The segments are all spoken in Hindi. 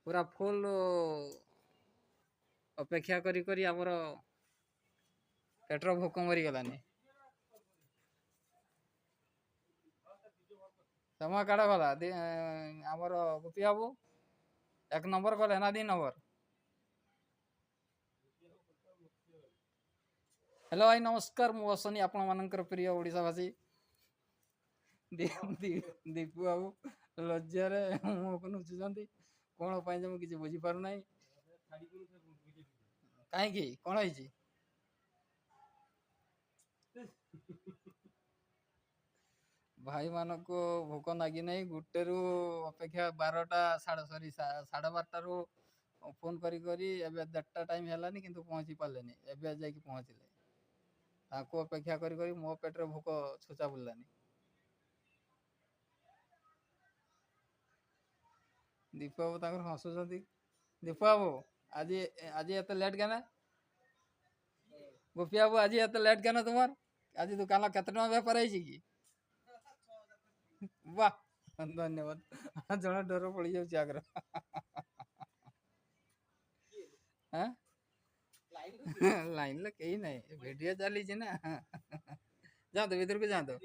पूरा फुल अपेक्षा करी करी आमर पेट्र भोक मरीगलानी समय काढ़ गला आमर गोपी बाबू 1 नंबर कले ना 2 नंबर। हेलो भाई नमस्कार मु अश्वनी आपण मानकर प्रिय ओडिशावासी दीपू बाबू लज्जार मुख नुचुंट कौन पाई मुझे किसी बुझीपार ना कहीं कौन है भाई मान को भोक नागी नहीं गुटे रु अपेक्षा 12टा साढ़े सरी 12:30 फोन करी करी एबे 1:30 टाइम हेलानी किंतु पहुंची पालेनी एबे जाके पहुंचले ताको अपेक्षा करी करी मो पेटर भोक छुचा बुलानी। दीपू बाबू ताकर हसुचंती दीपू बाबू आज आज एत लेट क्या गोपी बाबू आज एत लेट क्या तुमार आज दुकान केते टका बेपार है कि वाह धन्यवाद जड़ा डर पड़ जाऊँ आग्रह लाइन ला कहीं नहीं वीडियो चली ना जाओ भीतर को जाओ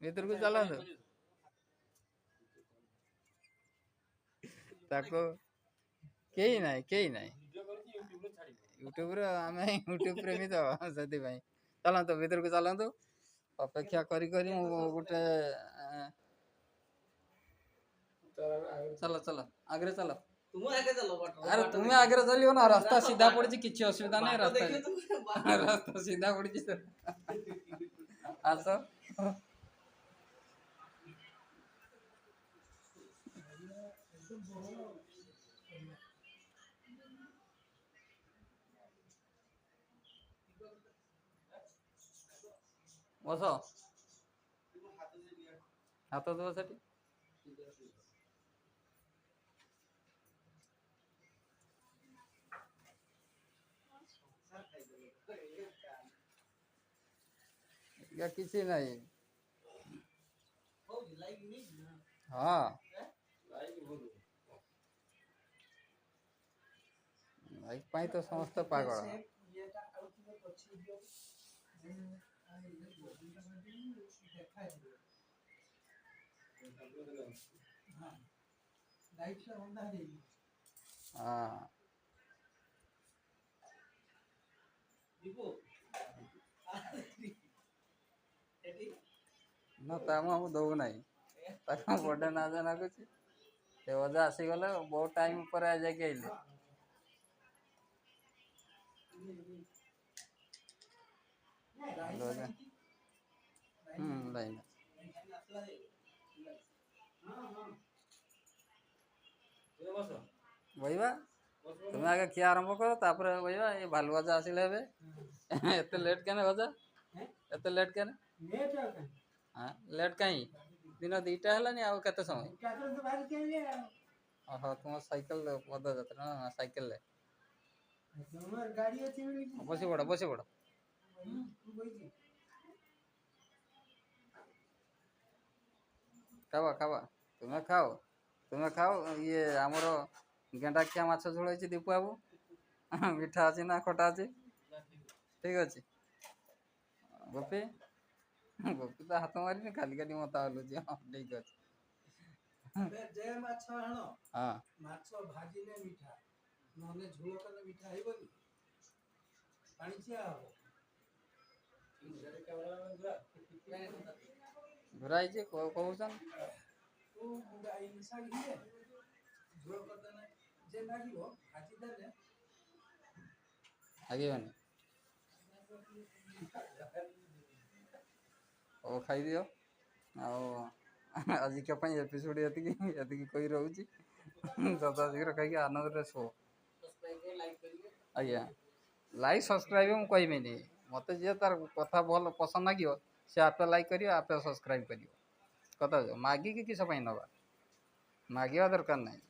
भीतर को चला ताको कहीं नहीं कहीं नहीं यूट्यूब रे आम यूट्यूब प्रेमी तो से चलतु भीतर को चलतु अपेक्षा करी करी गोटे चलो चलो आगे चलो अरे तुम्हें आगे चलियो ना रास्ता सीधा पड़ी किसी असुविधा नहीं रास्ता रास्ता सीधा पड़ी आस बस हाथ दब से किसी नहीं हाँ लाइक पाई तो समस्त पागल हाँ ना ताम दऊ ना बर्थडे ना जाना कुछ वजह आसीगले बहुत टाइम पर जाके आइले लाइन बहवा तुम्हें आगे किया आरंभ कर तापर बहवा ये भालू भजा आसिले एत लेट क्या भजा एत लेट क्या हाँ लेट कहीं दिन 2टा है आउ के समय ओहो तुम साइकिल पद जात्रा ना साइकिल बसी पड़ बसी पड़ खावा खावा तुम्हें खाओ ये आमर गेंडाखिया माछ झोल है दीपू बाबू मीठा अच्छी ना खटा अच्छी ठीक अच्छे गोपी गोपी तो हाथ मारी खाली खाली मत हलुची हाँ ठीक अच्छे हाँ घुराई कहून आगे ओ खाई दियो आज एपिसोड ये कही रोचे जता शीघ्र कहीं आनंद शो आज्ञा लाइक सब्सक्राइब मुझे कहबेनि मत जी तार कथा भल पसंद लगे सी आपे लाइक कर आपे सब्सक्राइब कर कथा मागिकी किस नवा मागिया दरकार नहीं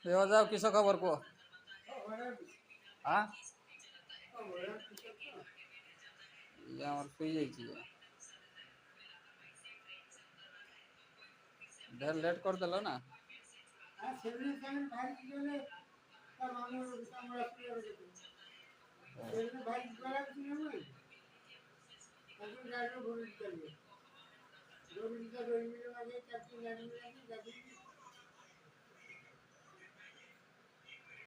जाओ किस खबर कह हाँ ये शुई ढेर लेट कर दिलो ना।